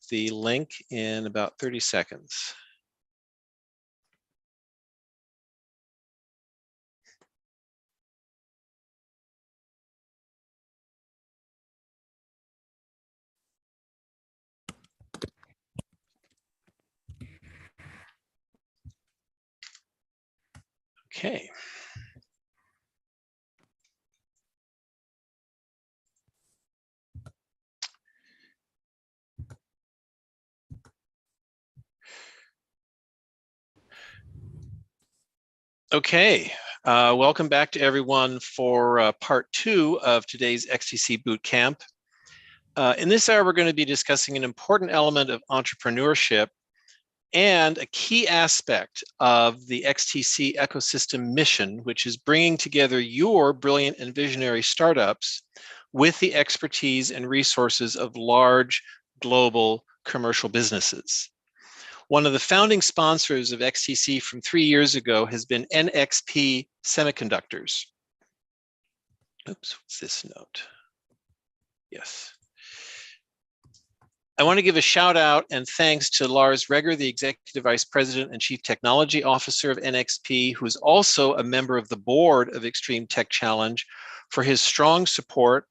the link in about 30 seconds. Okay. Okay, welcome back to everyone for part 2 of today's XTC Bootcamp. In this hour, we're going to be discussing an important element of entrepreneurship and a key aspect of the XTC ecosystem mission, which is bringing together your brilliant and visionary startups with the expertise and resources of large global commercial businesses. One of the founding sponsors of XTC from 3 years ago has been NXP Semiconductors. Oops, what's this note? Yes. I want to give a shout out and thanks to Lars Reger, the Executive Vice President and Chief Technology Officer of NXP, who is also a member of the board of Extreme Tech Challenge, for his strong support.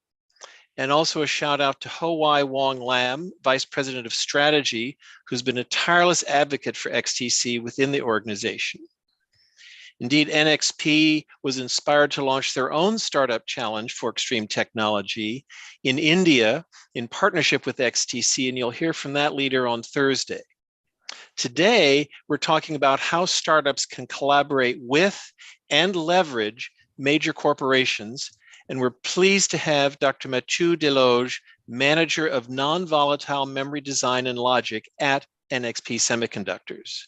And also a shout out to Ho-Wai Wong Lam, Vice President of Strategy, who's been a tireless advocate for XTC within the organization. Indeed, NXP was inspired to launch their own startup challenge for extreme technology in India in partnership with XTC, and you'll hear from that leader on Thursday. Today, we're talking about how startups can collaborate with and leverage major corporations. And we're pleased to have Dr. Mathieu Deloge, Manager of Non-Volatile Memory Design and Logic at NXP Semiconductors.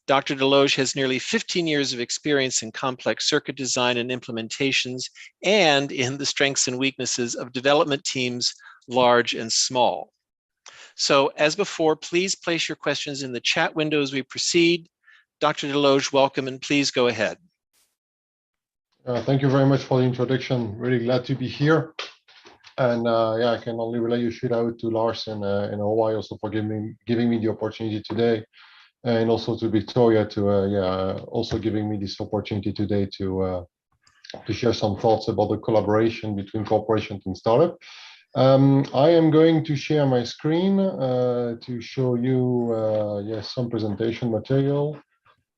Dr. Deloge has nearly 15 years of experience in complex circuit design and implementations and in the strengths and weaknesses of development teams, large and small. So as before, please place your questions in the chat window as we proceed. Dr. Deloge, welcome, and please go ahead. Thank you very much for the introduction. Really glad to be here. And yeah, I can only relay a shout out to Lars and Ho-Wai also for giving me the opportunity today, and also to Victoria to also giving me this opportunity today to share some thoughts about the collaboration between corporations and startup. I am going to share my screen to show you some presentation material.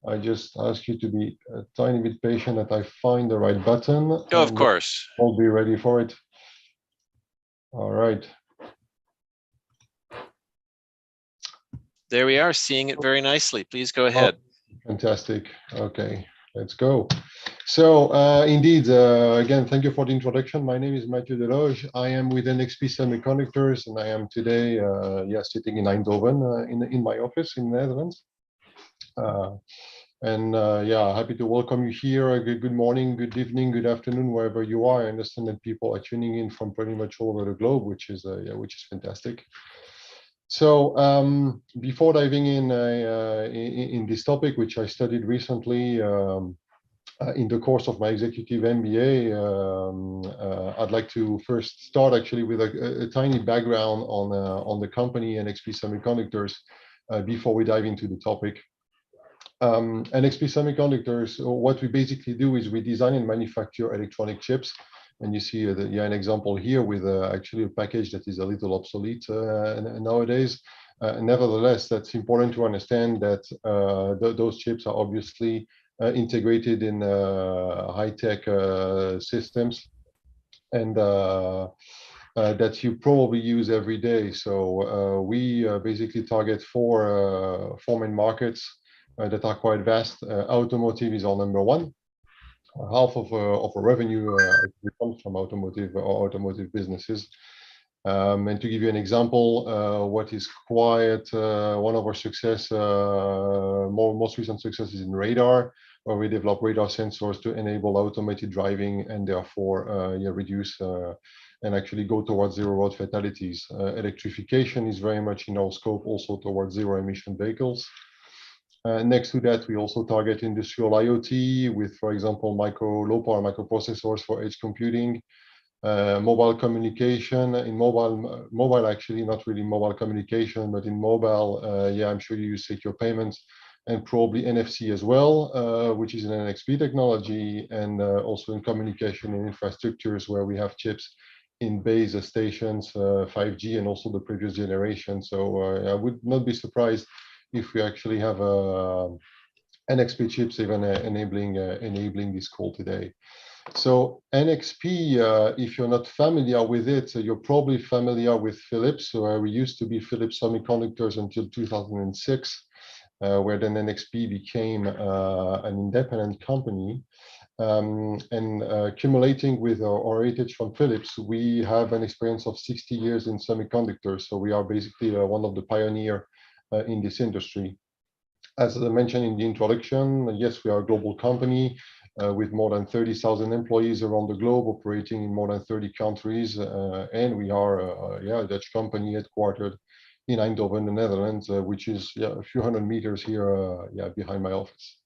I just ask you to be a tiny bit patient that I find the right button. Oh, of course. I'll be ready for it. All right. There we are, seeing it very nicely. Please go ahead. Oh, fantastic. Okay, let's go. So indeed, again, thank you for the introduction. My name is Mathieu Deloge. I am with NXP Semiconductors, and I am today sitting in Eindhoven in my office in the Netherlands. Happy to welcome you here. Good morning, good evening, good afternoon, wherever you are. I understand that people are tuning in from pretty much all over the globe, which is fantastic. So before diving in this topic, which I studied recently in the course of my executive MBA, I'd like to first start actually with a tiny background on the company NXP Semiconductors before we dive into the topic. NXP Semiconductors, what we basically do is we design and manufacture electronic chips. And you see an example here with actually a package that is a little obsolete nowadays. Nevertheless, that's important to understand that those chips are obviously integrated in high-tech systems and that you probably use every day. So we basically target four main markets that are quite vast. Automotive is our number one. Half of a revenue comes from automotive businesses. And to give you an example, what is quite one of our most recent successes in radar, where we develop radar sensors to enable automated driving and therefore reduce and actually go towards zero road fatalities. Electrification is very much in our scope, also towards zero emission vehicles. Next to that, we also target industrial IoT with, for example, low power microprocessors for edge computing. mobile communication. In mobile actually, not really mobile communication, but in mobile, yeah, I'm sure you use secure payments, and probably NFC as well, which is an NXP technology, and also in communication and infrastructures where we have chips in base stations, 5G, and also the previous generation. So I would not be surprised if we actually have NXP chips even enabling this call today. So NXP, if you're not familiar with it, you're probably familiar with Philips, where we used to be Philips Semiconductors until 2006, where then NXP became an independent company. And accumulating with our heritage from Philips, we have an experience of 60 years in semiconductors. So we are basically one of the pioneers in this industry. As I mentioned in the introduction, yes, we are a global company with more than 30,000 employees around the globe, operating in more than 30 countries. And we are a Dutch company headquartered in Eindhoven, the Netherlands, which is a few hundred meters here behind my office.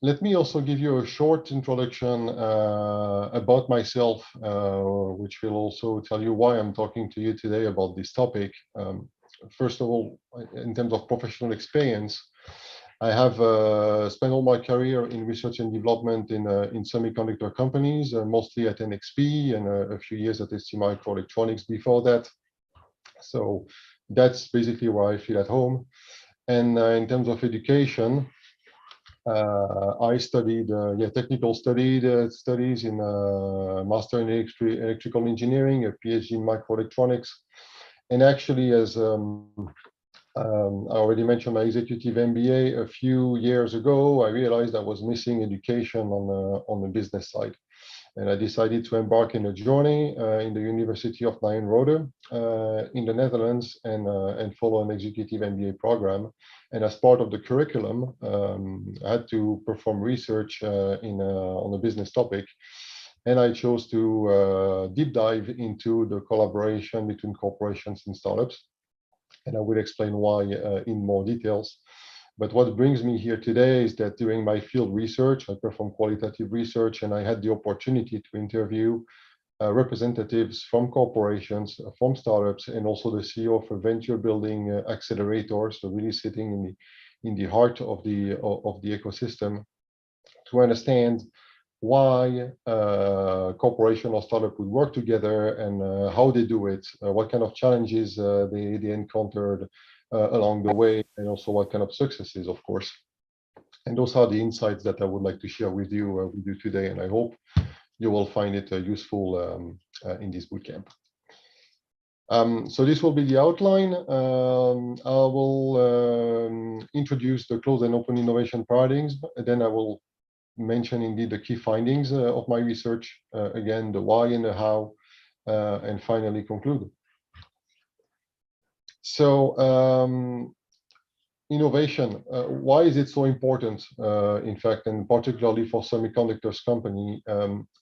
Let me also give you a short introduction about myself, which will also tell you why I'm talking to you today about this topic. First of all, in terms of professional experience, I have spent all my career in research and development in semiconductor companies, mostly at NXP, and a few years at STMicroelectronics before that. So that's basically where I feel at home. And in terms of education, I studied technical studies in master in electrical engineering, a PhD in microelectronics, and actually, as I already mentioned my executive MBA a few years ago, I realized I was missing education on the business side. And I decided to embark in a journey in the University of Nyenrode in the Netherlands and follow an executive MBA program. And as part of the curriculum, I had to perform research on a business topic. And I chose to deep dive into the collaboration between corporations and startups. And I will explain why in more details. But what brings me here today is that during my field research, I performed qualitative research, and I had the opportunity to interview representatives from corporations, from startups, and also the CEO of a venture building accelerator, so really sitting in the heart of the ecosystem, to understand why corporation or startup would work together and how they do it, what kind of challenges they encountered along the way, and also what kind of successes, of course. And those are the insights that I would like to share with you today, and I hope you will find it useful in this bootcamp. So this will be the outline. I will introduce the closed and open innovation paradigms, and then I will mention indeed the key findings of my research, again, the why and the how, and finally conclude. So innovation, why is it so important, in fact, and particularly for semiconductors company?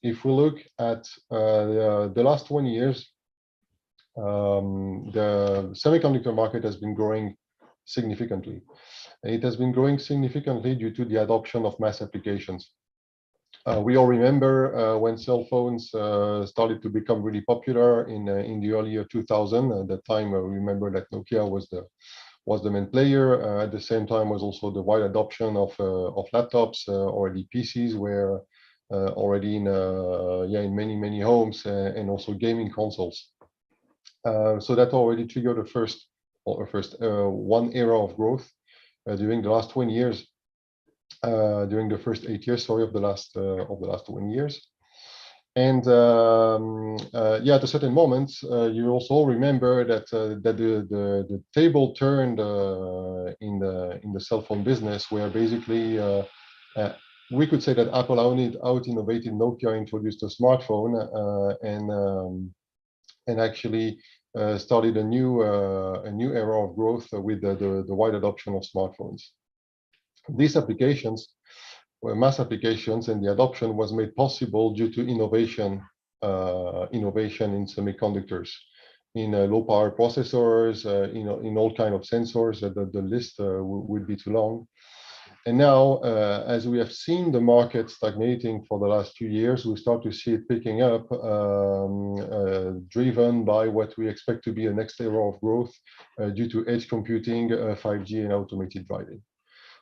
If we look at the last 20 years, the semiconductor market has been growing significantly. It has been growing significantly due to the adoption of mass applications. We all remember when cell phones started to become really popular in the early year 2000. At that time, we remember that Nokia was the main player. At the same time, was also the wide adoption of laptops, already PCs were already in many homes, and also gaming consoles. So that already triggered the first one era of growth during the last 20 years. During the first 8 years, of the last 20 years. And at a certain moment, you also remember that the table turned in the cell phone business, where basically we could say that Apple out-innovated Nokia, introduced a smartphone, and actually started a new era of growth with the wide adoption of smartphones. These applications were mass applications, and the adoption was made possible due to innovation in semiconductors, in low power processors, in all kind of sensors. The list would be too long. And now, as we have seen the market stagnating for the last 2 years, we start to see it picking up, driven by what we expect to be a next era of growth due to edge computing, 5G, and automated driving.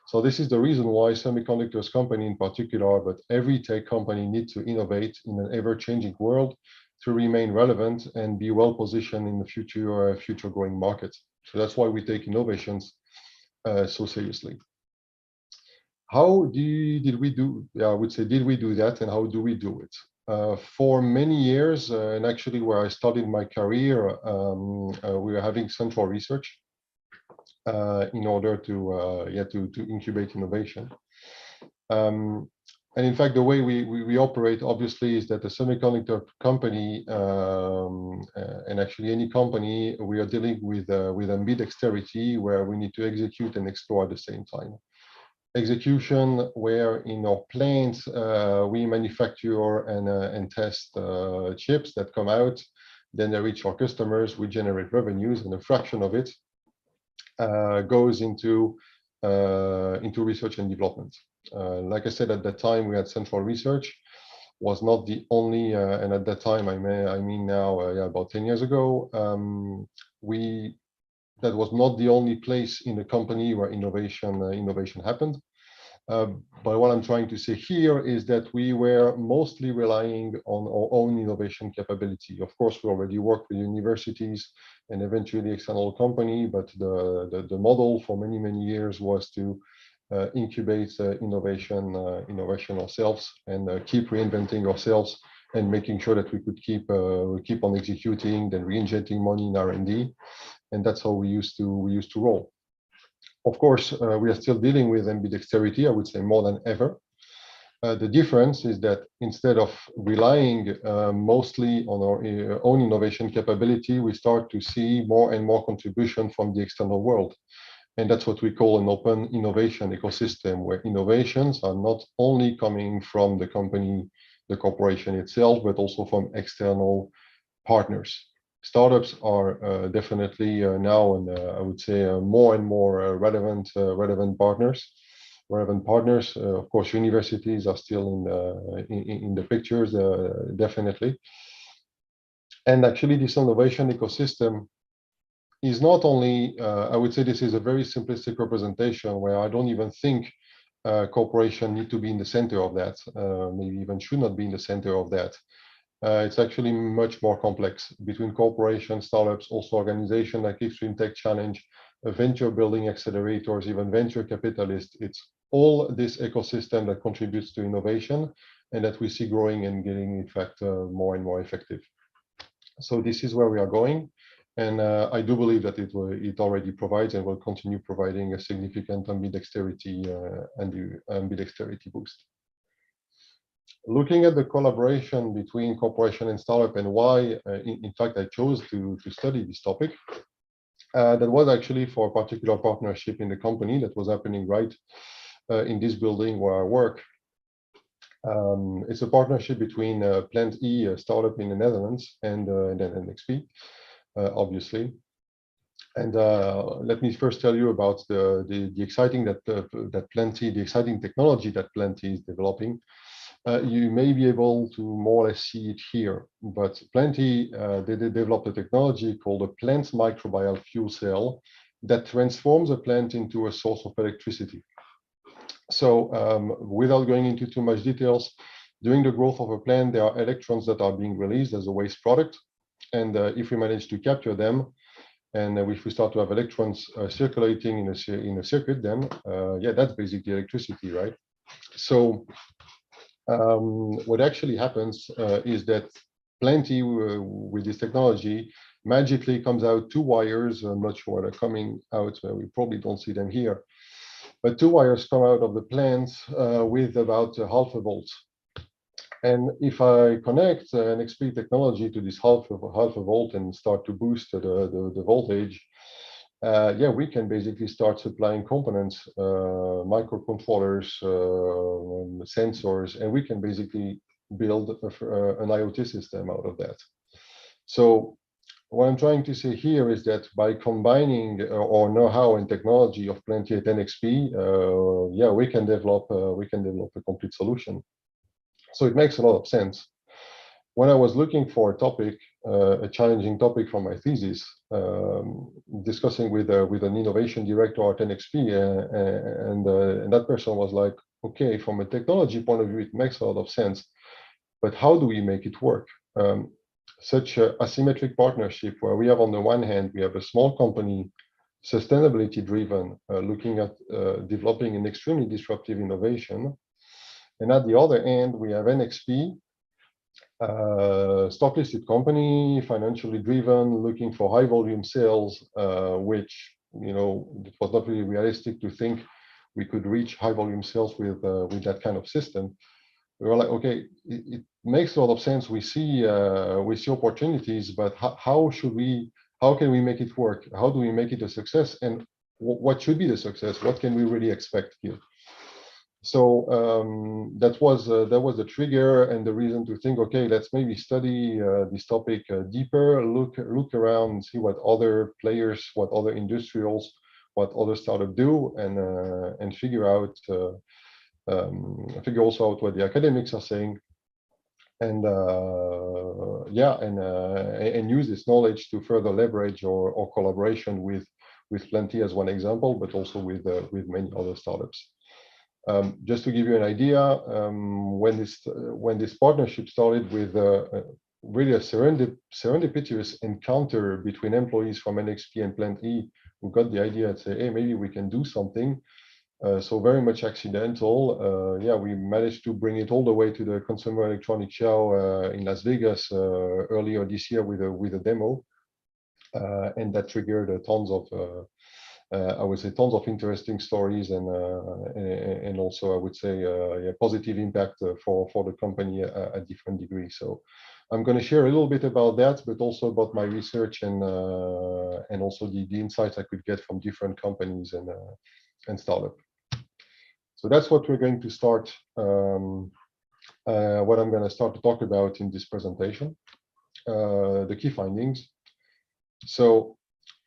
So this is the reason why semiconductors company in particular, but every tech company needs to innovate in an ever-changing world to remain relevant and be well positioned in the future growing market. So that's why we take innovations so seriously. How did we do? I would say, did we do that, and how do we do it? For many years, and actually where I started my career, we were having central research in order to incubate innovation. And in fact, the way we operate, obviously, is that the semiconductor company, and actually any company, we are dealing with ambidexterity, where we need to execute and explore at the same time. Execution, where in our plants we manufacture and test chips that come out, then they reach our customers, we generate revenues, and a fraction of it goes into research and development. Like I said, at that time we had central research, was not the only, and at that time I mean now, about 10 years ago, that was not the only place in the company where innovation happened. But what I'm trying to say here is that we were mostly relying on our own innovation capability. Of course, we already work with universities and eventually external company, but the model for many years was to incubate innovation ourselves and keep reinventing ourselves and making sure that we could keep on executing, then reinjecting money in R&D, and that's how we used to roll. Of course, we are still dealing with ambidexterity, I would say more than ever. The difference is that instead of relying mostly on our own innovation capability, we start to see more and more contribution from the external world. And that's what we call an open innovation ecosystem, where innovations are not only coming from the company, the corporation itself, but also from external partners. Startups are definitely now, and I would say more and more relevant partners. Of course, universities are still in the pictures, definitely. And actually, this innovation ecosystem is not only, I would say this is a very simplistic representation where I don't even think corporation need to be in the center of that, maybe even should not be in the center of that. It's actually much more complex between corporations, startups, also organizations like Extreme Tech Challenge, venture building accelerators, even venture capitalists. It's all this ecosystem that contributes to innovation and that we see growing and getting, in fact, more and more effective. So this is where we are going. And I do believe that it already provides and will continue providing a significant ambidexterity boost. Looking at the collaboration between corporation and startup and why, in fact, I chose to study this topic, that was actually for a particular partnership in the company that was happening right in this building where I work. It's a partnership between Plant E, a startup in the Netherlands, and then NXP, obviously. And let me first tell you about the exciting the exciting technology that Plant E is developing. You may be able to more or less see it here, but Plant E, they developed a technology called a plant microbial fuel cell that transforms a plant into a source of electricity. So without going into too much details, during the growth of a plant, there are electrons that are being released as a waste product. And if we manage to capture them, and if we start to have electrons circulating in a circuit, then yeah, that's basically electricity, right? So what actually happens is that Plant E with this technology magically comes out two wires. I'm not sure they're coming out. We probably don't see them here, but two wires come out of the plant with about half a volt. And if I connect NXP technology to this half a volt and start to boost the voltage, yeah, we can basically start supplying components, microcontrollers, sensors, and we can basically build an IoT system out of that. So what I'm trying to say here is that by combining our know-how and technology of Plenty at NXP, yeah, we can develop a complete solution. So it makes a lot of sense. When I was looking for a topic, a challenging topic for my thesis, discussing with an innovation director at NXP, and that person was like, okay, from a technology point of view, it makes a lot of sense, but how do we make it work? Such an asymmetric partnership where we have, on the one hand, we have a small company, sustainability driven, looking at developing an extremely disruptive innovation. And at the other end, we have NXP, stock listed company, financially driven, looking for high volume sales, which, you know, it was not really realistic to think we could reach high volume sales with that kind of system. We were like, okay, it makes a lot of sense. We see opportunities, but how can we make it work? How do we make it a success? And what should be the success? What can we really expect here? So that was the trigger and the reason to think, okay, let's maybe study this topic deeper, look around, see what other players, what other industrials, what other startups do, and figure also out what the academics are saying, and and use this knowledge to further leverage or collaboration with Plenty as one example, but also with many other startups. Just to give you an idea, when this partnership started with really a serendipitous encounter between employees from NXP and Plenty, who got the idea and say, hey, maybe we can do something. So very much accidental. Yeah, we managed to bring it all the way to the Consumer Electronics Show in Las Vegas earlier this year with a demo, and that triggered tons of I would say tons of interesting stories, and also I would say positive impact for the company at different degrees. So I'm going to share a little bit about that, but also about my research and also the insights I could get from different companies and startup. So that's what we're going to start. What I'm going to start to talk about in this presentation, the key findings. So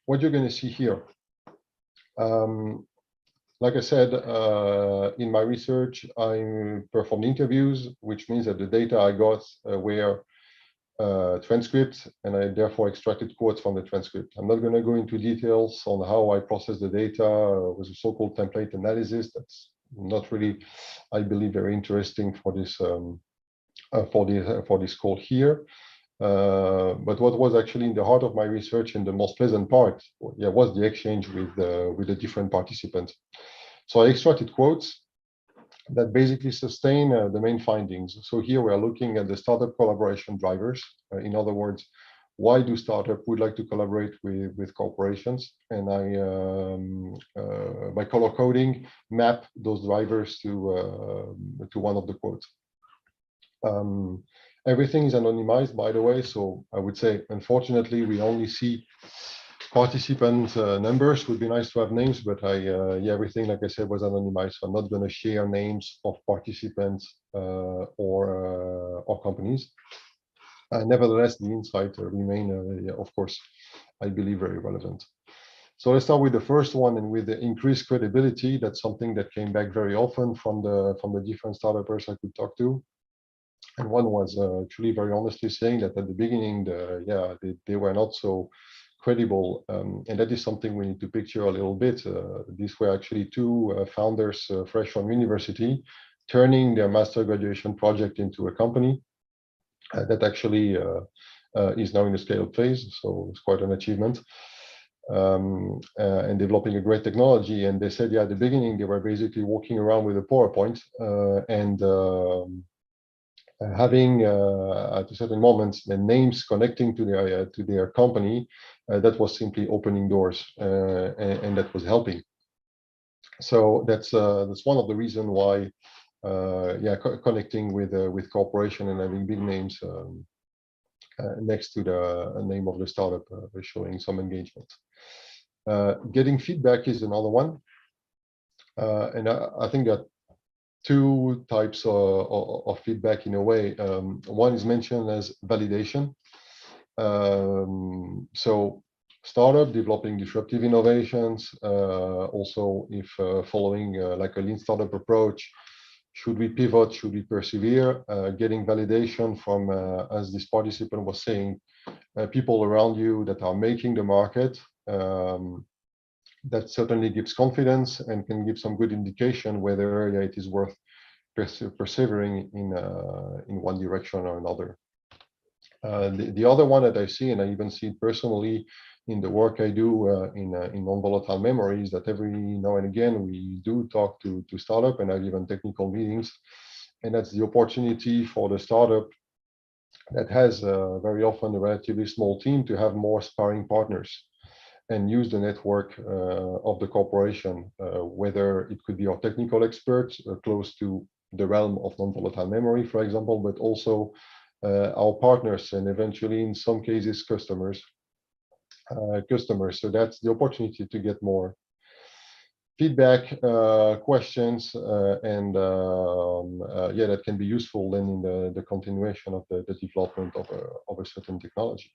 what you're going to see here. Like I said, in my research, I performed interviews, which means that the data I got were transcripts, and I therefore extracted quotes from the transcript. I'm not going to go into details on how I processed the data with a so-called template analysis. That's not really, I believe, very interesting for this call here. But what was actually in the heart of my research and the most pleasant part, was the exchange with the different participants. So I extracted quotes that basically sustain the main findings. So here we are looking at the startup collaboration drivers. In other words, why do startups would like to collaborate with corporations? And I, by color coding, map those drivers to one of the quotes. Everything is anonymized, by the way, so I would say, unfortunately, we only see participant numbers. Would be nice to have names, but everything, like I said, was anonymized. So I'm not going to share names of participants or companies. Nevertheless, the insights remain, of course, I believe, very relevant. So let's start with the first one, and with the increased credibility. That's something that came back very often from the different startups I could talk to. And one was actually very honestly saying that at the beginning, they were not so credible, and that is something we need to picture a little bit. These were actually two founders, fresh from university, turning their master graduation project into a company that actually is now in the scale-up phase. So it's quite an achievement, and developing a great technology. And they said, at the beginning, they were basically walking around with a PowerPoint and having at a certain moments the names connecting to their company, that was simply opening doors, and that was helping. So that's one of the reasons why connecting with corporation and having big names next to the name of the startup, showing some engagement. Getting feedback is another one, and I think that two types of feedback in a way. One is mentioned as validation. So startup developing disruptive innovations, also if following like a lean startup approach, should we pivot, should we persevere, getting validation from, as this participant was saying, people around you that are making the market. That certainly gives confidence and can give some good indication whether it is worth persevering in one direction or another. The other one that I see, and I even see it personally in the work I do in non-volatile memory, is that every now and again we do talk to startup and have even technical meetings, and that's the opportunity for the startup that has very often a relatively small team to have more sparring partners and use the network of the corporation, whether it could be our technical experts close to the realm of non-volatile memory, for example, but also our partners and eventually, in some cases, customers. So that's the opportunity to get more feedback, questions, and yeah, that can be useful then in the continuation of the development of a certain technology.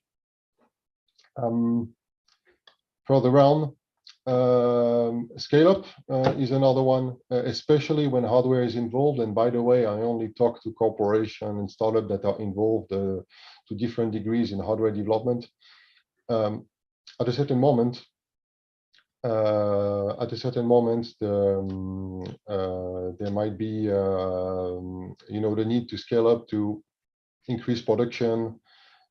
Further on, scale up is another one, especially when hardware is involved. And by the way, I only talk to corporations and startups that are involved to different degrees in hardware development. At a certain moment, there might be, the need to scale up to increase production,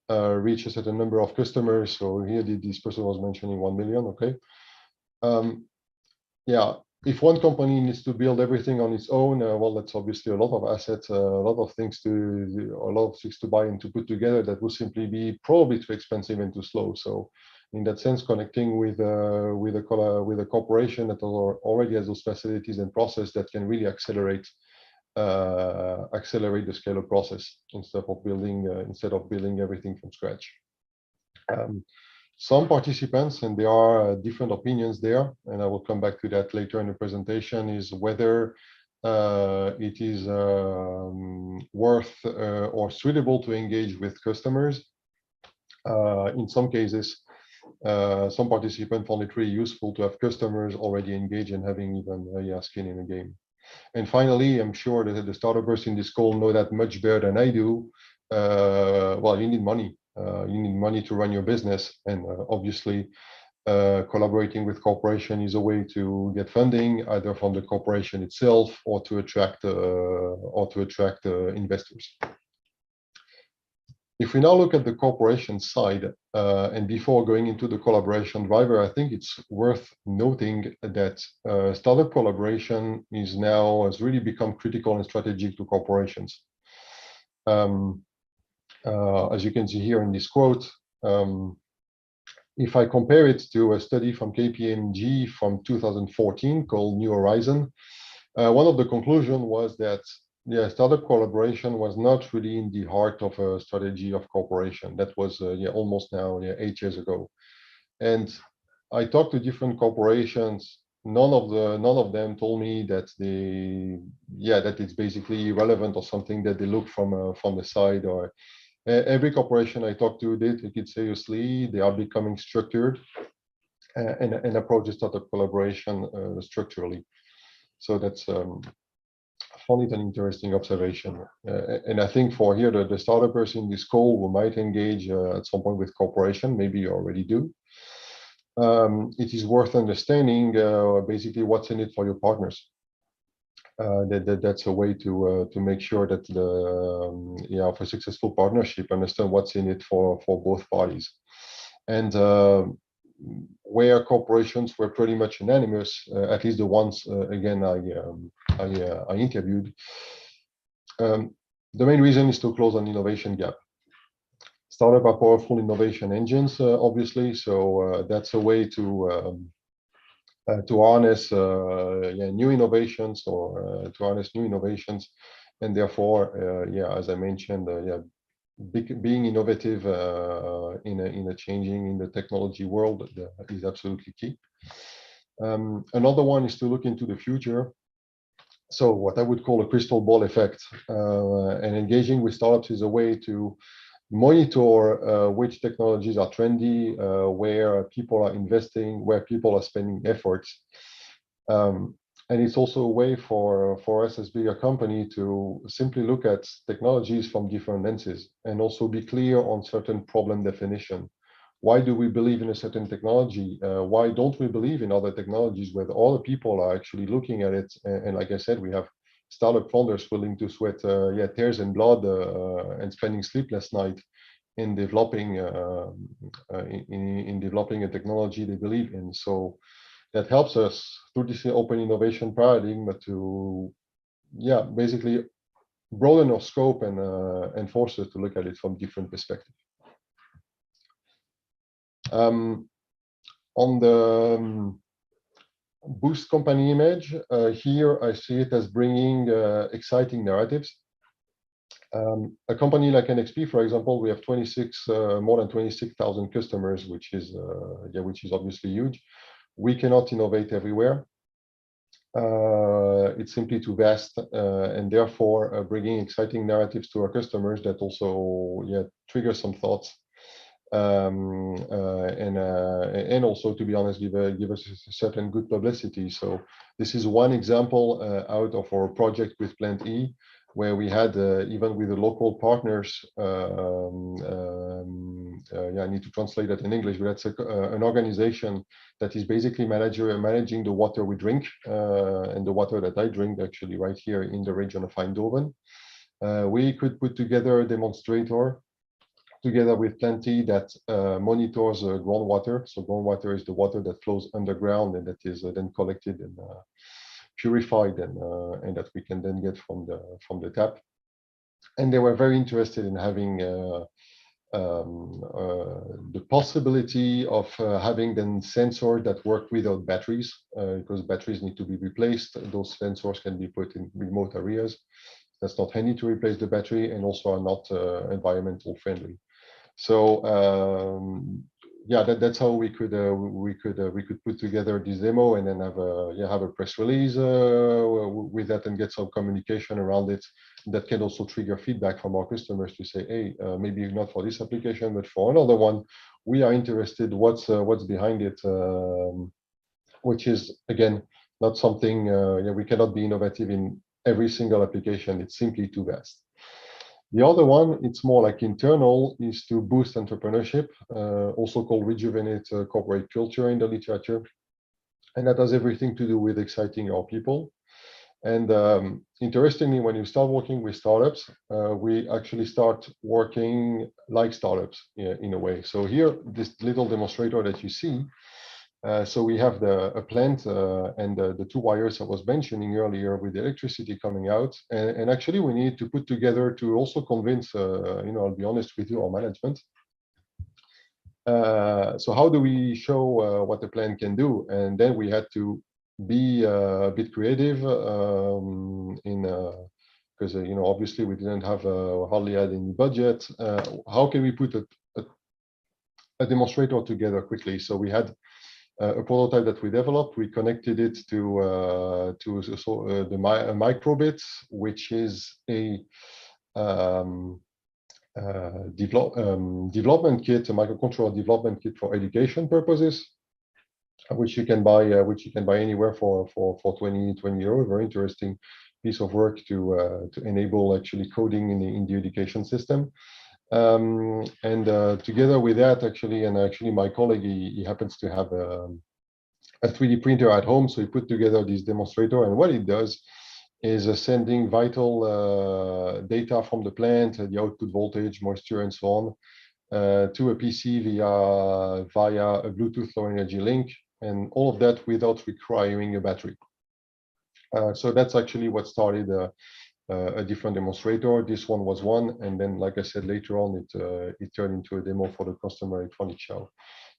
reach a certain number of customers. So here, this person was mentioning 1 million. Okay. Yeah, if one company needs to build everything on its own, well, that's obviously a lot of assets, a lot of things to buy and to put together. That would simply be probably too expensive and too slow. So, in that sense, connecting with a corporation that already has those facilities and process that can really accelerate the scale-up process instead of building everything from scratch. Some participants, and there are different opinions there, and I will come back to that later in the presentation, is whether it is worth or suitable to engage with customers. In some cases, some participants found it really useful to have customers already engaged and having even skin in the game. And finally, I'm sure that the startups in this call know that much better than I do. Well, you need money. You need money to run your business, and obviously, collaborating with corporation is a way to get funding, either from the corporation itself or to attract investors. If we now look at the corporation side, and before going into the collaboration driver, I think it's worth noting that startup collaboration has really become critical and strategic to corporations. As you can see here in this quote, if I compare it to a study from KPMG from 2014 called New Horizon, one of the conclusions was that startup collaboration was not really in the heart of a strategy of corporation. That was almost now 8 years ago. And I talked to different corporations. None of them told me that that it's basically irrelevant or something that they look from the side. Or every corporation I talked to, they take it seriously. They are becoming structured and approach startup collaboration structurally. So that's I found it an interesting observation. And I think for here, the startups in this call who might engage at some point with corporation, maybe you already do. It is worth understanding basically what's in it for your partners. That's a way to make sure that for a successful partnership, understand what's in it for both parties. And where corporations were pretty much unanimous, at least the ones again I interviewed. The main reason is to close an innovation gap. Startups are powerful innovation engines, obviously, so that's a way to harness new innovations or to harness new innovations, and therefore, as I mentioned, being innovative in a changing in the technology world is absolutely key. Another one is to look into the future. So what I would call a crystal ball effect, and engaging with startups is a way to monitor which technologies are trendy, where people are investing, where people are spending efforts. And it's also a way for us as bigger company to simply look at technologies from different lenses and also be clear on certain problem definition. Why do we believe in a certain technology? Why don't we believe in other technologies where all the people are actually looking at it? And like I said, we have startup founders willing to sweat tears and blood and spending sleepless night in developing in developing a technology they believe in. So that helps us through this open innovation paradigm to basically broaden our scope and force us to look at it from different perspectives. On the Boost company image, here I see it as bringing exciting narratives. A company like NXP, for example, we have more than 26,000 customers, which is obviously huge. We cannot innovate everywhere. It's simply too vast, and therefore bringing exciting narratives to our customers that also trigger some thoughts, and also, to be honest, give us a certain good publicity. So this is one example out of our project with Plant E, where we had even with the local partners. I need to translate that in English, but that's an organization that is basically managing the water we drink, and the water that I drink actually right here in the region of Eindhoven. We could put together a demonstrator together with Plant E that monitors groundwater. So groundwater is the water that flows underground and that is then collected and purified and that we can then get from the tap. And they were very interested in having the possibility of having then sensors that work without batteries, because batteries need to be replaced. Those sensors can be put in remote areas. That's not handy to replace the battery, and also are not environmental friendly. So that's how we could put together this demo and then have a press release with that and get some communication around it. That can also trigger feedback from our customers to say, hey, maybe not for this application, but for another one, we are interested. What's behind it? Which is again not something we cannot be innovative in every single application. It's simply too vast. The other one, it's more like internal, is to boost entrepreneurship, also called rejuvenate corporate culture in the literature. And that has everything to do with exciting our people. And interestingly, when you start working with startups, we actually start working like startups in a way. So here, this little demonstrator that you see, so we have a plant and the two wires I was mentioning earlier with the electricity coming out. And actually, we need to put together to also convince, I'll be honest with you, our management. So how do we show what the plant can do? And then we had to be a bit creative because obviously we didn't have hardly had any budget. How can we put a demonstrator together quickly? So we had a prototype that we developed. We connected it to the microbit, which is a development kit, a microcontroller development kit for education purposes, which you can buy anywhere for 20 euros. Very interesting piece of work to enable actually coding in the education system. Together with that, actually my colleague, he happens to have a 3D printer at home, so he put together this demonstrator, and what it does is sending vital data from the plant, the output voltage, moisture, and so on, to a PC via a Bluetooth low energy link, and all of that without requiring a battery. So that's actually what started a different demonstrator. This one was one, and then, like I said, later on, it turned into a demo for the customer electronics show.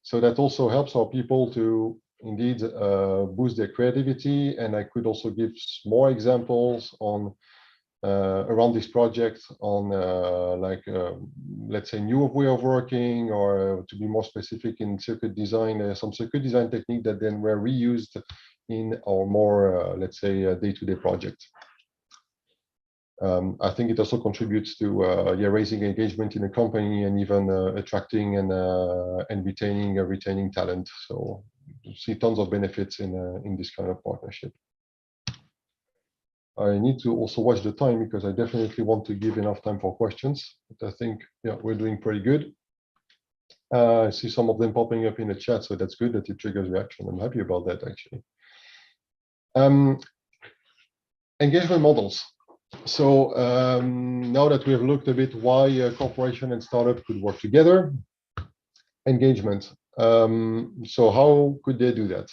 So that also helps our people to indeed boost their creativity. And I could also give more examples on around this project on let's say new way of working, or to be more specific in circuit design, some circuit design technique that then were reused in our more let's say day-to-day projects. I think it also contributes to raising engagement in the company and even attracting and retaining talent. So you see tons of benefits in this kind of partnership. I need to also watch the time because I definitely want to give enough time for questions. But I think we're doing pretty good. I see some of them popping up in the chat, so that's good that it triggers reaction. I'm happy about that actually. Engagement models. So now that we have looked a bit why corporation and startup could work together, engagement. So how could they do that?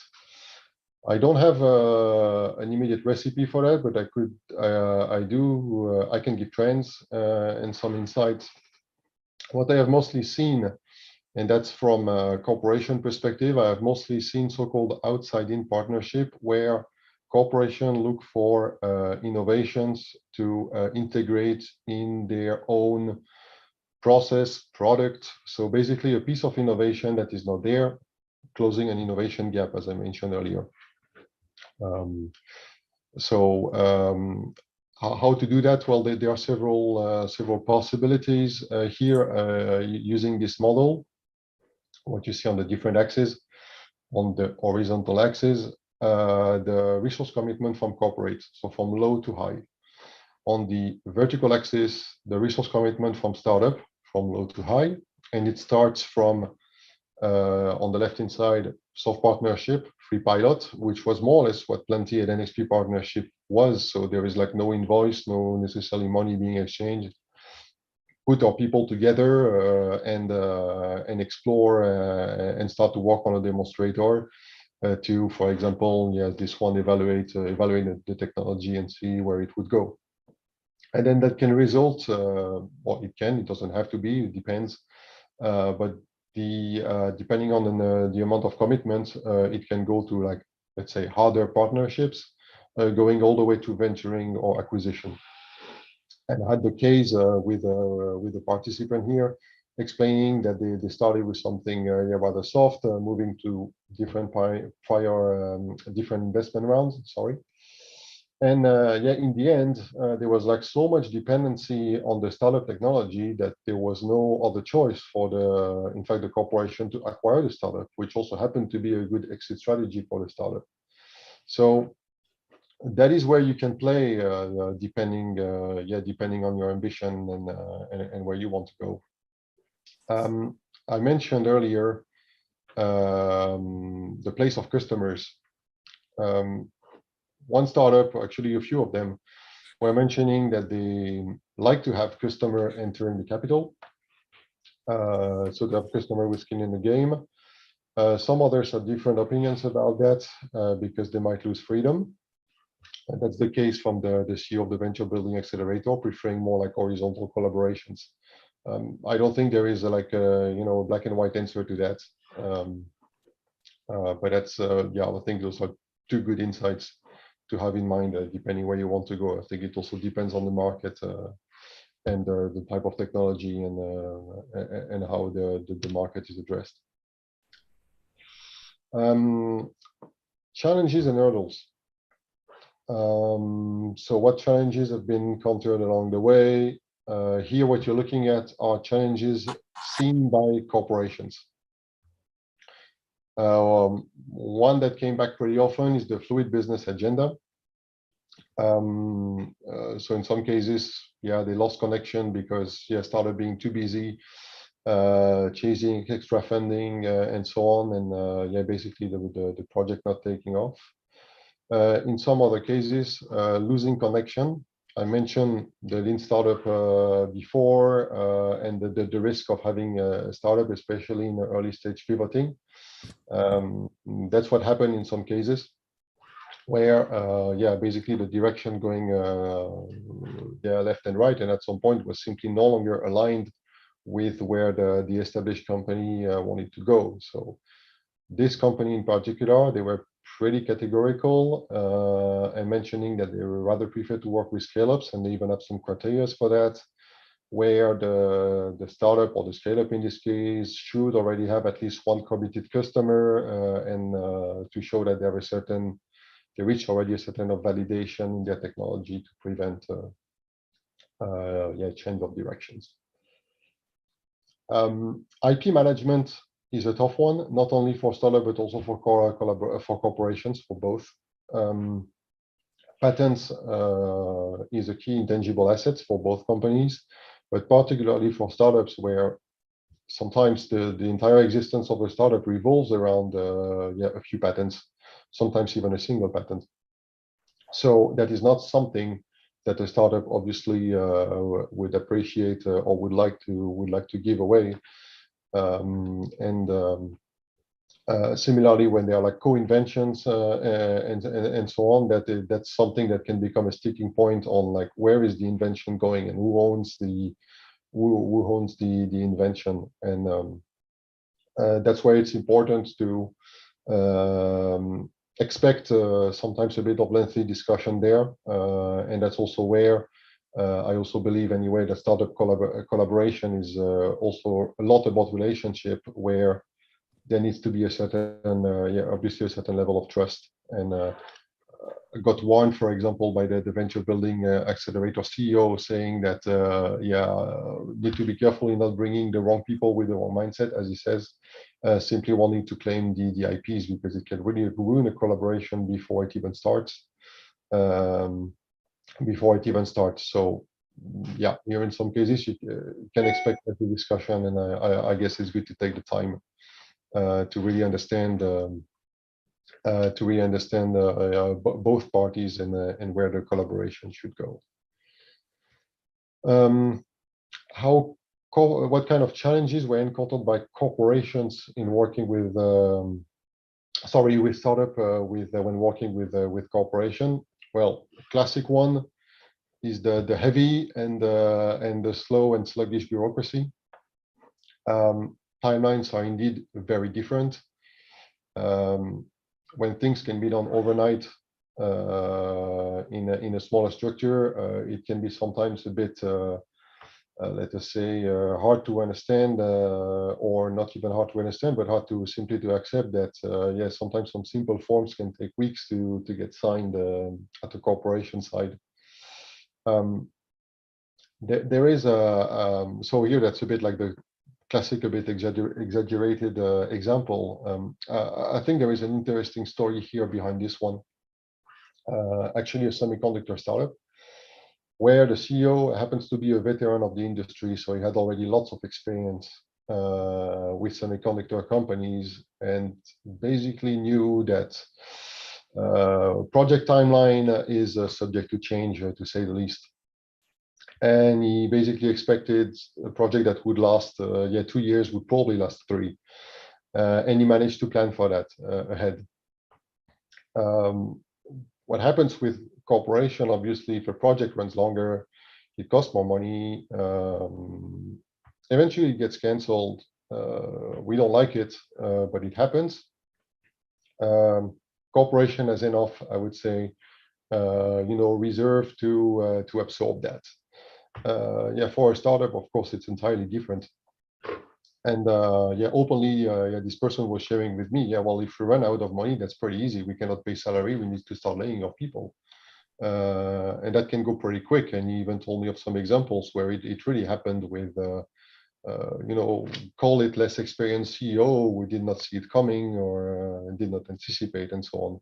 I don't have an immediate recipe for that, but I can give trends and some insights. What I have mostly seen, and that's from a corporation perspective, I have mostly seen so-called outside-in partnership where corporations look for innovations to integrate in their own process, product. So basically a piece of innovation that is not there, closing an innovation gap, as I mentioned earlier. How to do that? Well, there are several possibilities here using this model. What you see on the different axes, on the horizontal axis, the resource commitment from corporates, so from low to high. On the vertical axis, the resource commitment from startup, from low to high, and it starts from on the left-hand side, soft partnership, free pilot, which was more or less what Plenty and NXP partnership was. So there is like no invoice, no necessarily money being exchanged. Put our people together and explore and start to work on a demonstrator to, for example, this one evaluate the technology and see where it would go. And then that can result, or it doesn't have to be, it depends. But depending on the amount of commitment, it can go to, like, let's say, harder partnerships, going all the way to venturing or acquisition. And I had the case with a participant here explaining that they started with something rather soft, moving to different different investment rounds. Sorry. And in the end, there was like so much dependency on the startup technology that there was no other choice for the corporation to acquire the startup, which also happened to be a good exit strategy for the startup. So that is where you can play, depending on your ambition and where you want to go. I mentioned earlier the place of customers. One startup, actually a few of them, were mentioning that they like to have customer entering the capital. So to have customer with skin in the game. Some others have different opinions about that because they might lose freedom. And that's the case from the CEO of the Venture Building Accelerator, preferring more like horizontal collaborations. I don't think there is a black and white answer to that. But that's I think those are two good insights to have in mind, depending where you want to go. I think it also depends on the market and the type of technology and how the market is addressed. Challenges and hurdles. So what challenges have been encountered along the way? Here, what you're looking at are challenges seen by corporations. One that came back pretty often is the fluid business agenda. So in some cases, they lost connection because started being too busy chasing extra funding and so on, and basically the project not taking off. In some other cases, losing connection. I mentioned the lean startup before, and the risk of having a startup, especially in the early stage pivoting. That's what happened in some cases, where basically the direction going left and right, and at some point was simply no longer aligned with where the established company wanted to go. So this company in particular, they were pretty categorical and mentioning that they would rather prefer to work with scale-ups, and they even have some criteria for that, where the startup or the scale-up in this case should already have at least one committed customer and to show that they reach already a certain of validation in their technology to prevent change of directions. IP management is a tough one, not only for startup but also for corporations, for both. Patents is a key intangible asset for both companies, but particularly for startups where sometimes the entire existence of a startup revolves around a few patents, sometimes even a single patent. So that is not something that a startup obviously would appreciate or would like to give away. Similarly, when they are like co-inventions and so on, that's something that can become a sticking point on like where is the invention going and who owns the invention, and that's why it's important to expect sometimes a bit of lengthy discussion there, and that's also where I also believe anyway that startup collaboration is also a lot about relationship, where there needs to be a certain obviously a certain level of trust. And I got warned, for example, by the venture building accelerator CEO saying that need to be careful in not bringing the wrong people with the wrong mindset, as he says, simply wanting to claim the IPs, because it can really ruin a collaboration before it even starts. So yeah, here in some cases you can expect a discussion, and I guess it's good to take the time to really understand both parties and where the collaboration should go. What kind of challenges were encountered by corporations in working with startup when working with corporation? Well, classic one is the heavy and the slow and sluggish bureaucracy. Timelines are indeed very different. When things can be done overnight in a smaller structure, it can be sometimes a bit, let us say, hard to understand, or not even hard to understand, but hard to simply to accept that, yes, sometimes some simple forms can take weeks to get signed at the corporation side. There is a, so here that's a bit like the classic, a bit exaggerated example. I think there is an interesting story here behind this one. Actually, a semiconductor startup where the CEO happens to be a veteran of the industry, so he had already lots of experience with semiconductor companies, and basically knew that project timeline is subject to change, to say the least. And he basically expected a project that would last 2 years would probably last 3, and he managed to plan for that ahead. What happens with corporation, obviously, if a project runs longer, it costs more money, eventually it gets canceled. We don't like it, but it happens. Corporation has enough, I would say, reserve to absorb that. For a startup, of course, it's entirely different. And openly, this person was sharing with me, well, if we run out of money, that's pretty easy. We cannot pay salary. We need to start laying off people. And that can go pretty quick. And he even told me of some examples where it really happened with, call it less experienced CEO who did not see it coming or did not anticipate, and so on.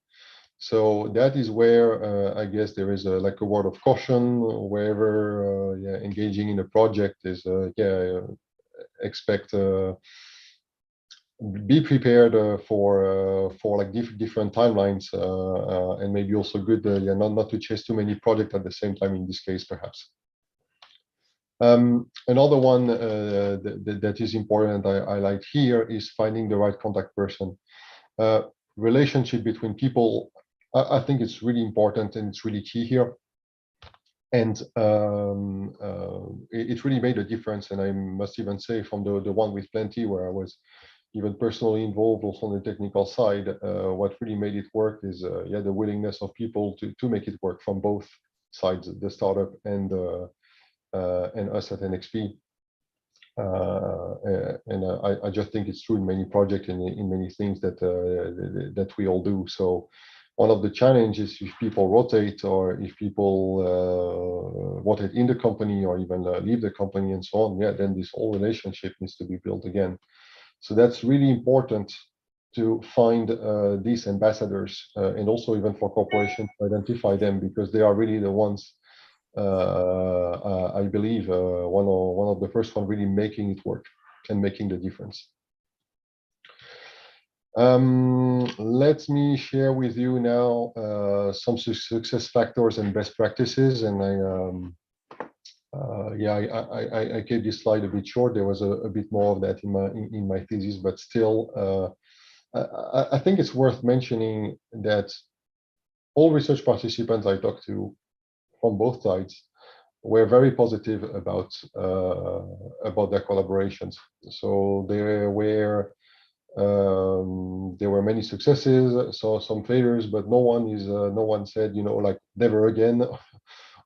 So that is where I guess there is a word of caution wherever engaging in a project is. Expect be prepared for like different timelines, and maybe also good not to chase too many projects at the same time in this case, perhaps. Another one that is important I like here is finding the right contact person. Relationship between people, I think it's really important, and it's really key here. And it really made a difference. And I must even say, from the one with Plenty, where I was even personally involved also on the technical side, what really made it work is the willingness of people to make it work from both sides, the startup and us at NXP. And I just think it's true in many projects and in many things that we all do. So One of the challenges, if people rotate or if people rotate in the company or even leave the company and so on, yeah, then this whole relationship needs to be built again. So that's really important to find these ambassadors and also even for corporations to identify them, because they are really the ones, I believe, one of the first one really making it work and making the difference. Let me share with you now some success factors and best practices. And I kept this slide a bit short. There was a bit more of that in my thesis, but still, I think it's worth mentioning that all research participants I talked to from both sides were very positive about their collaborations. So there were many successes, so some failures, but no one said, you know, like never again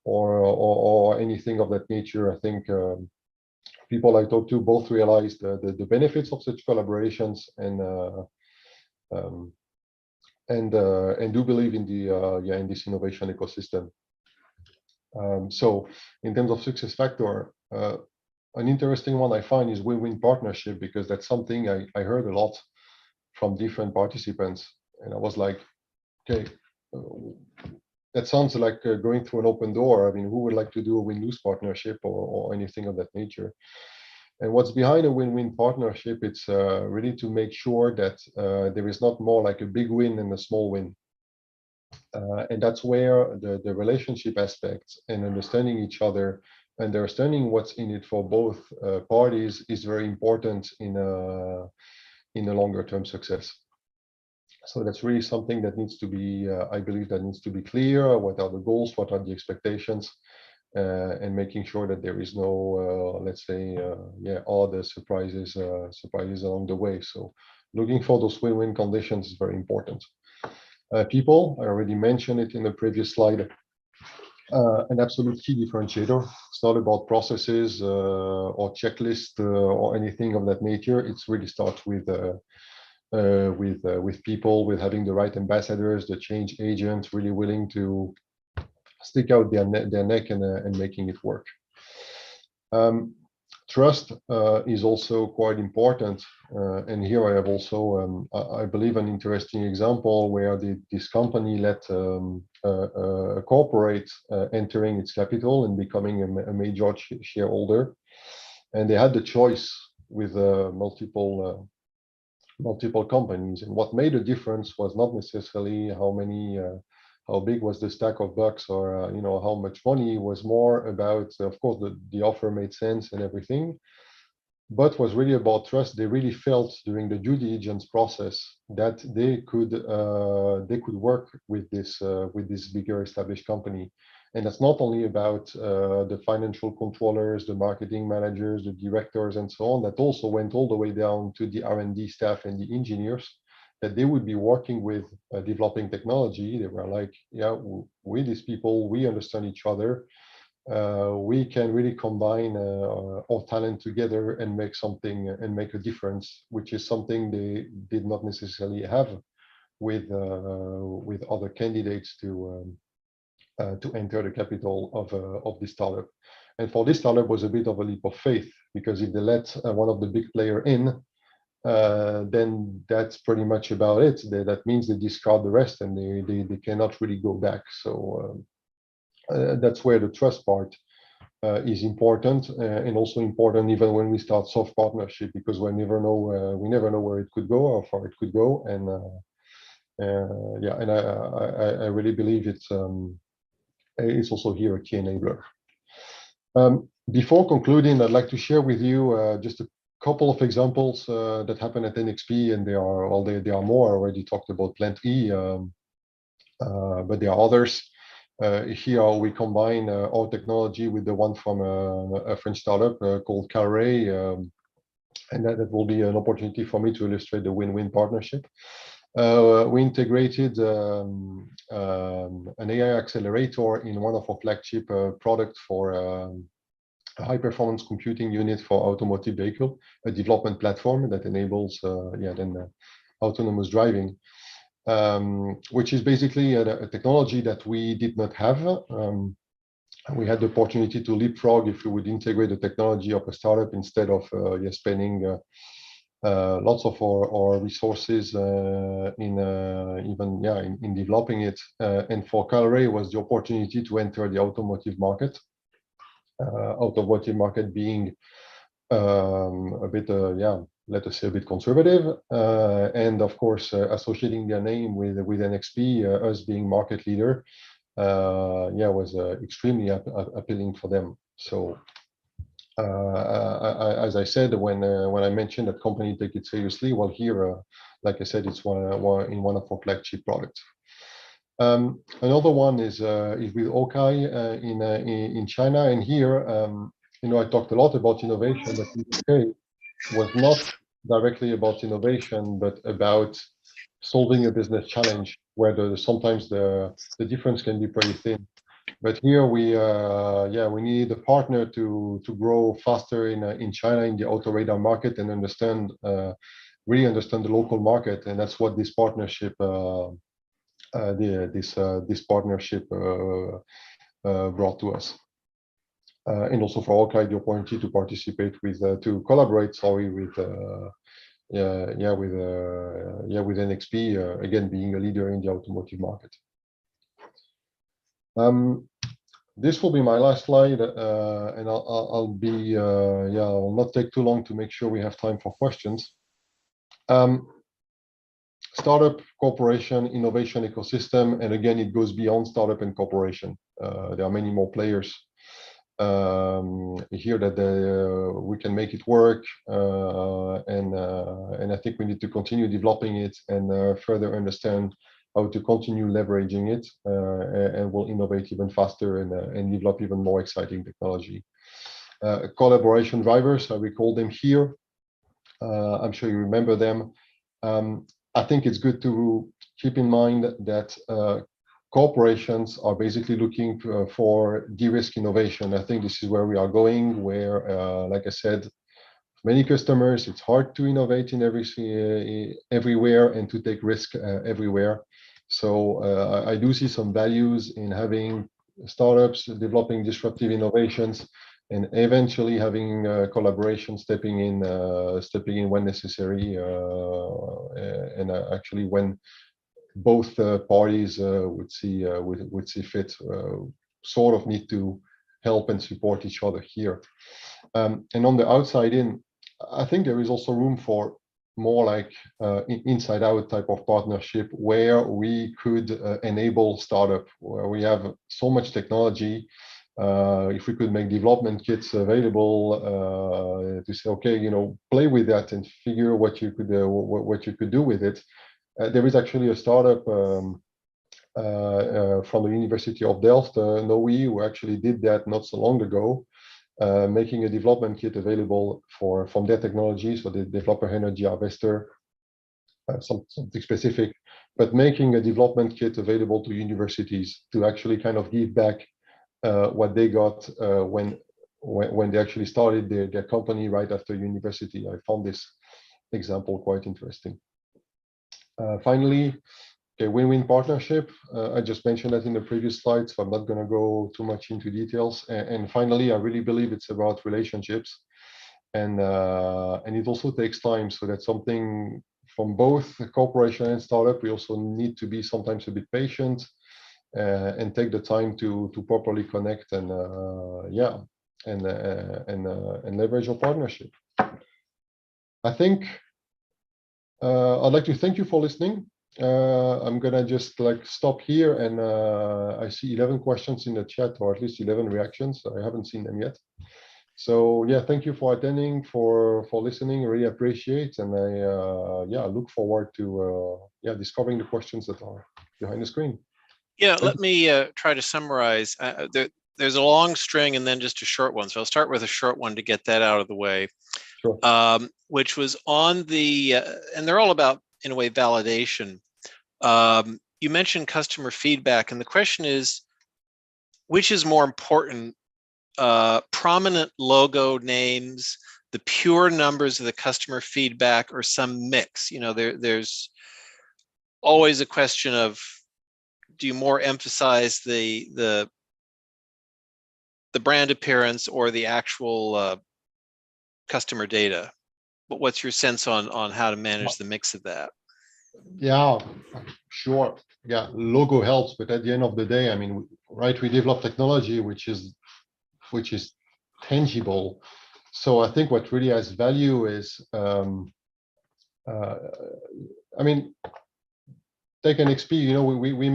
or anything of that nature. I think people I talked to both realized the benefits of such collaborations and do believe in in this innovation ecosystem. So in terms of success factor, an interesting one I find is win-win partnership, because that's something I heard a lot from different participants. And I was like, okay, that sounds like going through an open door. I mean, who would like to do a win-lose partnership or anything of that nature? And what's behind a win-win partnership, it's really to make sure that there is not more like a big win and a small win. And that's where the relationship aspects and understanding each other, understanding what's in it for both parties is very important in a longer term success. So that's really something that needs to be, I believe that needs to be clear. What are the goals? What are the expectations? And making sure that there is no, let's say, other surprises along the way. So looking for those win-win conditions is very important. People, I already mentioned it in the previous slide. An absolute key differentiator. It's not about processes or checklist or anything of that nature. It's really starts with people, with having the right ambassadors, the change agents, really willing to stick out their neck and making it work. Trust is also quite important, and here I have also, I believe, an interesting example where this company let a corporate entering its capital and becoming a major shareholder, and they had the choice with multiple companies. And what made a difference was not necessarily how big was the stack of bucks or how much money. It was more about, of course, the offer made sense and everything, but was really about trust. They really felt during the due diligence process that they could work with this bigger established company. And that's not only about the financial controllers, the marketing managers, the directors, and so on. That also went all the way down to the R&D staff and the engineers that they would be working with, developing technology. They were like, yeah, we these people, we understand each other. We can really combine our talent together and make something and make a difference, which is something they did not necessarily have with other candidates to enter the capital of this startup. And for this startup was a bit of a leap of faith, because if they let one of the big player in, then that's pretty much about it. That means they discard the rest, and they cannot really go back. So that's where the trust part is important, and also important even when we start soft partnership, because we never know where it could go, how far it could go, and I really believe it's also here a key enabler. Before concluding, I'd like to share with you just a couple of examples that happen at NXP, and there are more. I already talked about Plant E, but there are others. Here we combine our technology with the one from a French startup called Carré, and that will be an opportunity for me to illustrate the win-win partnership. We integrated an AI accelerator in one of our flagship products for a high-performance computing unit for automotive vehicle, a development platform that enables autonomous driving. which is basically a technology that we did not have. We had the opportunity to leapfrog if we would integrate the technology of a startup instead of spending lots of our resources in developing it. And for Calray was the opportunity to enter the automotive market. Automotive market being a bit, let us say a bit conservative, and of course associating their name with NXP, us being market leader, was extremely appealing for them. So as I said, when I mentioned that company take it seriously, well, here, like I said, it's one of our flagship products. Another one is with Okai in China, and here, I talked a lot about innovation, but Okai was not directly about innovation, but about solving a business challenge where sometimes the difference can be pretty thin. But here we need a partner to grow faster in China in the auto radar market and really understand the local market, and that's what this partnership this partnership brought to us. And also for Okai, the opportunity to participate to collaborate, with NXP, again being a leader in the automotive market. This will be my last slide, and I'll not take too long to make sure we have time for questions. Startup, corporation, innovation ecosystem, and again, it goes beyond startup and corporation. There are many more players here that we can make it work, and I think we need to continue developing it and further understand how to continue leveraging it, and we'll innovate even faster and develop even more exciting technology. Collaboration drivers, we call them here. I'm sure you remember them. I think it's good to keep in mind that corporations are basically looking for de-risk innovation. I think this is where we are going, where, like I said, many customers, it's hard to innovate in everywhere and to take risk everywhere. So I do see some values in having startups developing disruptive innovations and eventually having collaboration stepping in when necessary, and actually when both parties would see fit, sort of need to help and support each other here. And on the outside in, I think there is also room for more like inside out type of partnership where we could enable startup, where we have so much technology. If we could make development kits available to say, okay, play with that and figure what you could do with it. There is actually a startup from the University of Delft, NOE, who actually did that not so long ago, making a development kit available from their technology, so the developer energy harvester, something specific, but making a development kit available to universities to actually kind of give back what they got when they actually started their company right after university. I found this example quite interesting. Finally, okay, win-win partnership. I just mentioned that in the previous slide, so I'm not going to go too much into details. And finally, I really believe it's about relationships, and it also takes time. So that's something from both the corporation and startup. We also need to be sometimes a bit patient and take the time to properly connect and leverage our partnership. I think I'd like to thank you for listening. I'm gonna just stop here, and I see 11 questions in the chat, or at least 11 reactions. I haven't seen them yet. So yeah, thank you for attending, for listening. I really appreciate, and I look forward to discovering the questions that are behind the screen. Yeah, let me try to summarize. There's a long string and then just a short one. So I'll start with a short one to get that out of the way. Sure. Which was on the, and they're all about, in a way, validation. You mentioned customer feedback, and the question is, which is more important, prominent logo names, the pure numbers of the customer feedback, or some mix? There's always a question of, do you more emphasize the brand appearance or the actual customer data? But what's your sense on how to manage the mix of that? Yeah, sure. Yeah, logo helps, but at the end of the day, I mean, right, we develop technology which is tangible. So I think what really has value is, I mean, take NXP. You know, we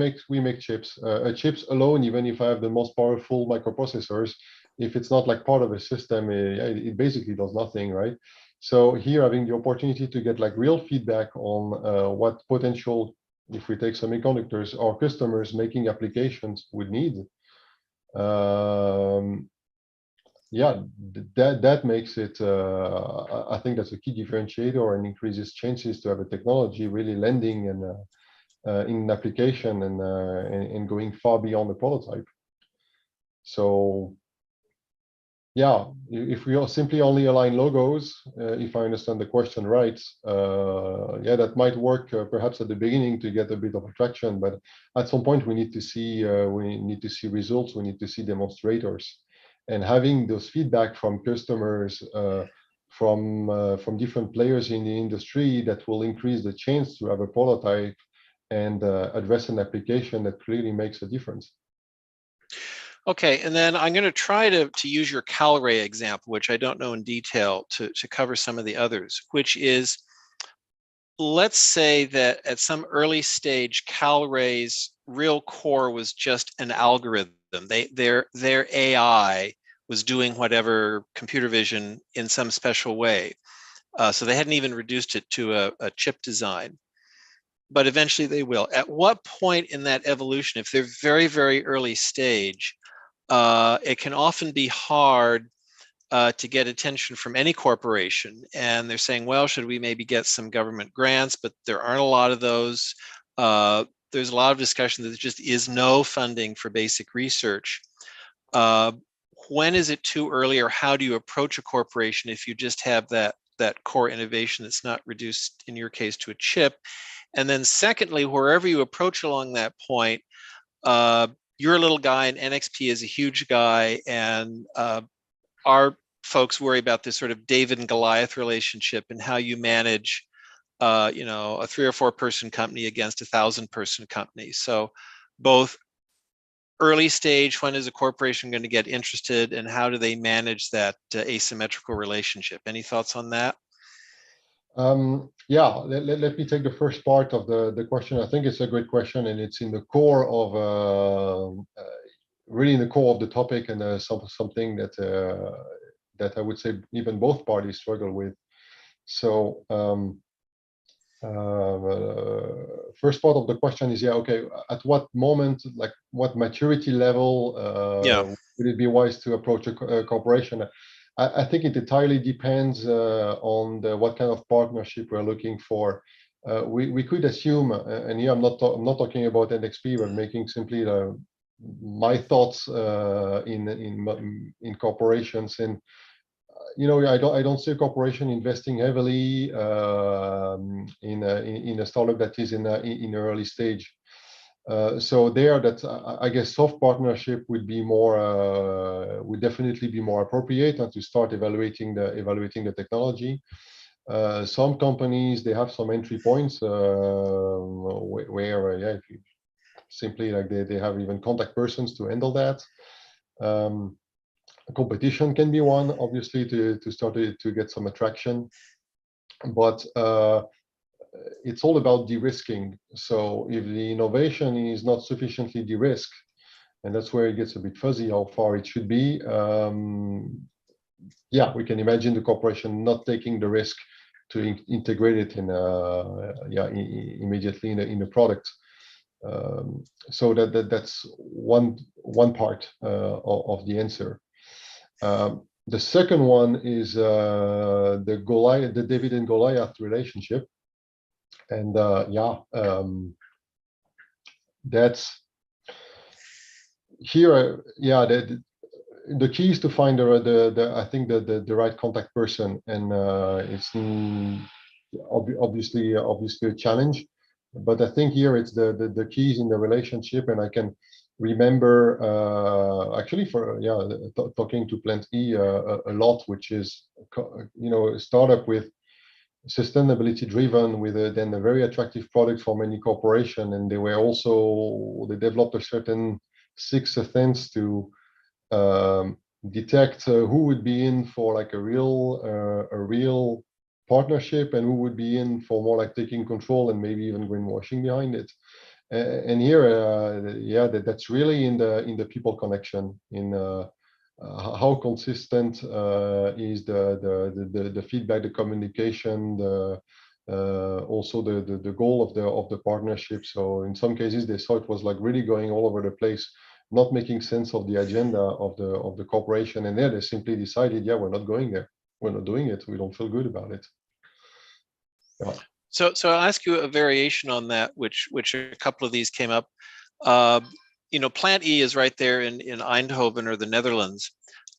make chips. Chips alone, even if I have the most powerful microprocessors, if it's not like part of a system, it basically does nothing, right? So here, having the opportunity to get like real feedback on what potential, if we take semiconductors, our customers making applications would need, yeah, that makes it. I think that's a key differentiator and increases chances to have a technology really landing and in an application and going far beyond the prototype. So yeah, if we simply only align logos, if I understand the question right, yeah, that might work perhaps at the beginning to get a bit of attraction, but at some point we need to see results, we need to see demonstrators, and having those feedback from customers, from different players in the industry, that will increase the chance to have a prototype and address an application that clearly makes a difference. Okay, and then I'm going to try to use your CalRay example, which I don't know in detail, to cover some of the others, which is, let's say that at some early stage, CalRay's real core was just an algorithm. Their AI was doing whatever computer vision in some special way. So they hadn't even reduced it to a chip design. But eventually they will. At what point in that evolution, if they're very, very early stage, it can often be hard to get attention from any corporation. And they're saying, well, should we maybe get some government grants? But there aren't a lot of those. There's a lot of discussion that there just is no funding for basic research. When is it too early, or how do you approach a corporation if you just have that core innovation that's not reduced, in your case, to a chip? And then secondly, wherever you approach along that point, you're a little guy and NXP is a huge guy, and our folks worry about this sort of David and Goliath relationship and how you manage, you know, a 3 or 4 person company against a 1,000-person company. So both early stage, when is a corporation going to get interested, and how do they manage that asymmetrical relationship? Any thoughts on that? Yeah, let me take the first part of the question. I think it's a great question, and it's in the core of really in the core of the topic, and something that that I would say even both parties struggle with. So first part of the question is, yeah, okay, at what moment, like what maturity level would it be wise to approach a corporation? I think it entirely depends on what kind of partnership we're looking for. We could assume, and here I'm not talking about NXP, but making simply my thoughts in corporations. And you know, I don't see a corporation investing heavily in a startup that is in early stage. So there, that I guess soft partnership would be more would definitely be more appropriate, and to start evaluating the technology. Some companies, they have some entry points where yeah, if you simply like they have even contact persons to handle that. Competition can be one, obviously, to start to get some attraction, but it's all about de-risking. So if the innovation is not sufficiently de-risked, and that's where it gets a bit fuzzy how far it should be, yeah, we can imagine the corporation not taking the risk to integrate it in immediately in the product. So that's one part of the answer. The second one is the David and Goliath relationship, and that's here. Yeah, the key is to find I think the right contact person, and it's obviously a challenge. But I think here it's the keys in the relationship, and I can remember actually talking to Plenty a lot, which is a startup with sustainability driven with then a very attractive product for many corporations, and they developed a certain sixth sense to detect who would be in for like a real partnership and who would be in for more like taking control and maybe even greenwashing behind it. And here, that's really in the people connection, in how consistent is the feedback, the communication, also the goal of the partnership. So in some cases, they saw it was like really going all over the place, not making sense of the agenda of the corporation, and there they simply decided, yeah, we're not going there, we're not doing it, we don't feel good about it. Yeah. So I'll ask you a variation on that, which a couple of these came up. Plant E is right there in Eindhoven or the Netherlands.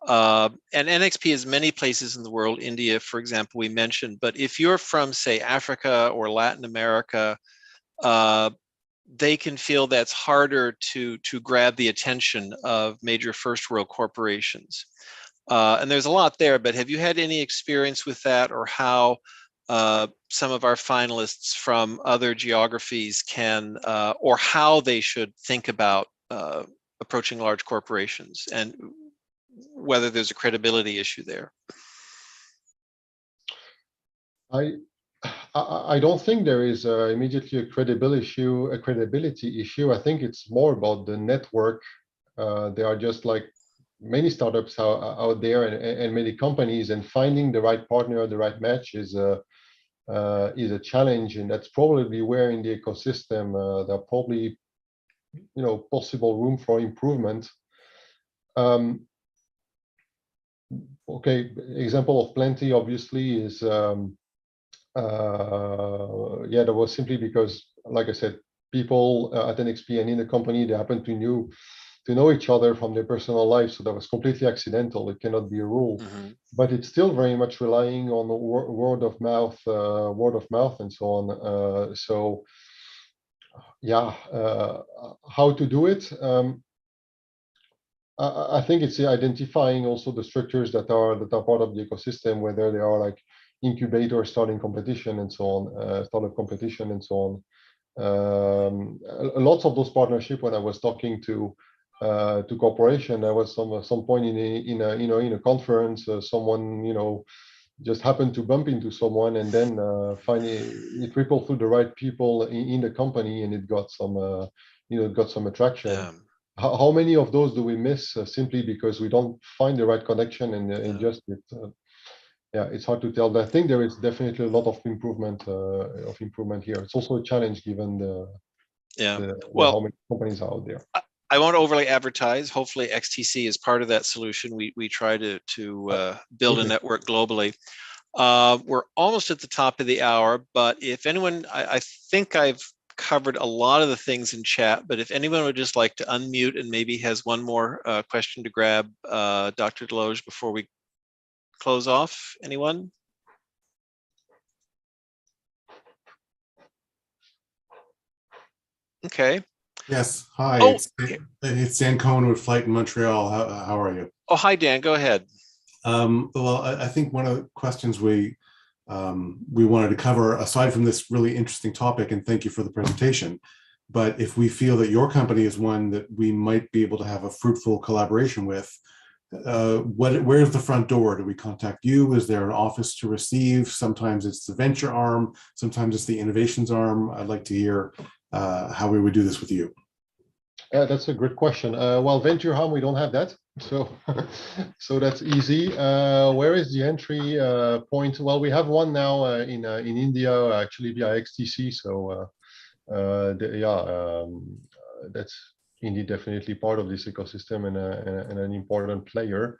And NXP is many places in the world, India, for example, we mentioned. But if you're from, say, Africa or Latin America, they can feel that's harder to grab the attention of major first world corporations. And there's a lot there, but have you had any experience with that, or how some of our finalists from other geographies can, or how they should think about approaching large corporations, and whether there's a credibility issue there? I don't think there is immediately a credibility issue. I think it's more about the network. There are just like many startups out there, and many companies, and finding the right partner, the right match is a challenge, and that's probably where in the ecosystem there are probably possible room for improvement. Okay, example of Plenty obviously is that was simply because, like I said, people at NXP and in the company, they happen to know each other from their personal lives, so that was completely accidental. It cannot be a rule. Mm-hmm. But it's still very much relying on word of mouth and so on. How to do it? I think it's identifying also the structures that are part of the ecosystem, whether they are like incubators, starting competition and so on, startup competition and so on. Lots of those partnerships, when I was talking to corporation, there was some point in a conference, someone just happened to bump into someone, and then finally it rippled through the right people in the company, and it got some attraction. Yeah. How many of those do we miss simply because we don't find the right connection, and it's hard to tell. But I think there is definitely a lot of improvement here. It's also a challenge given how many companies are out there. I won't overly advertise. Hopefully XTC is part of that solution. We try to build a network globally. We're almost at the top of the hour, but if anyone, I think I've covered a lot of the things in chat, but if anyone would just like to unmute and maybe has one more question to grab Dr. Deloge before we close off. Anyone? Okay. Yes. Hi. It's Dan Cohen with Flight in Montreal. How are you? Oh, hi, Dan. Go ahead. Well, I think one of the questions we wanted to cover, aside from this really interesting topic, and thank you for the presentation, but if we feel that your company is one that we might be able to have a fruitful collaboration with, where's the front door? Do we contact you? Is there an office to receive? Sometimes it's the venture arm, sometimes it's the innovations arm. I'd like to hear how we would do this with you. That's a great question. Well, venture arm, we don't have that, so that's easy. Where is the entry point? Well, we have one now in India, actually via XTC. So that's indeed definitely part of this ecosystem and an important player.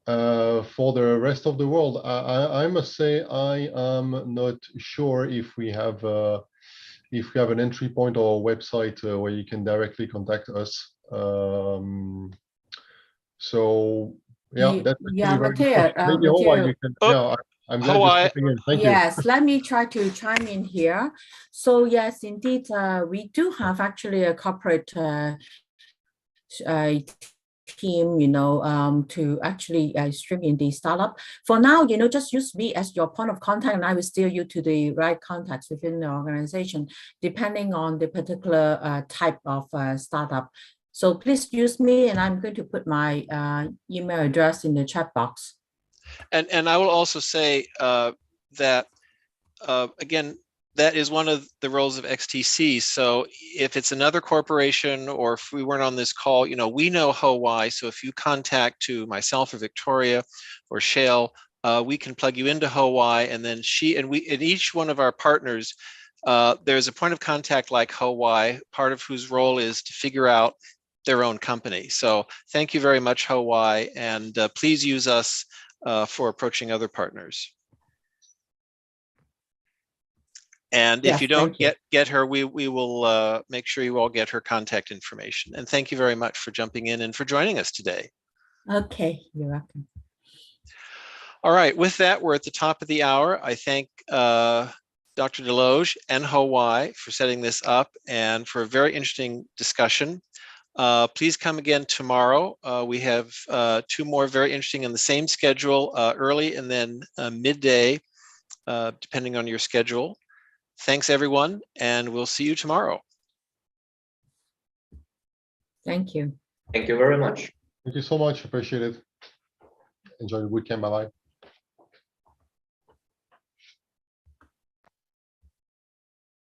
For the rest of the world, I must say I am not sure if we have an entry point or a website where you can directly contact us. So yeah, that's Matthias, maybe Matthias, you can. I'm glad you're Hawaii. stepping in. Thank you. Yes, let me try to chime in here. So yes, indeed, we do have actually a corporate team, to actually stream in the startup. For now, just use me as your point of contact, and I will steer you to the right contacts within the organization, depending on the particular type of startup. So please use me, and I'm going to put my email address in the chat box. And I will also say that, again, that is one of the roles of XTC. So if it's another corporation, or if we weren't on this call, we know Hawaii. So if you contact to myself or Victoria or Shale, we can plug you into Hawaii, and then in each one of our partners, there's a point of contact like Hawaii, part of whose role is to figure out their own company. So thank you very much, Hawaii, and please use us for approaching other partners. And Yes, if you don't thank you. get her, we will make sure you all get her contact information. And thank you very much for jumping in and for joining us today. Okay, you're welcome. All right, with that, we're at the top of the hour. I thank Dr. Deloge and Hawaii for setting this up and for a very interesting discussion. Please come again tomorrow. We have 2 more very interesting in the same schedule, early and then midday, depending on your schedule. Thanks, everyone, and we'll see you tomorrow. Thank you. Thank you very much. Thank you so much. Appreciate it. Enjoy the bootcamp. Bye-bye.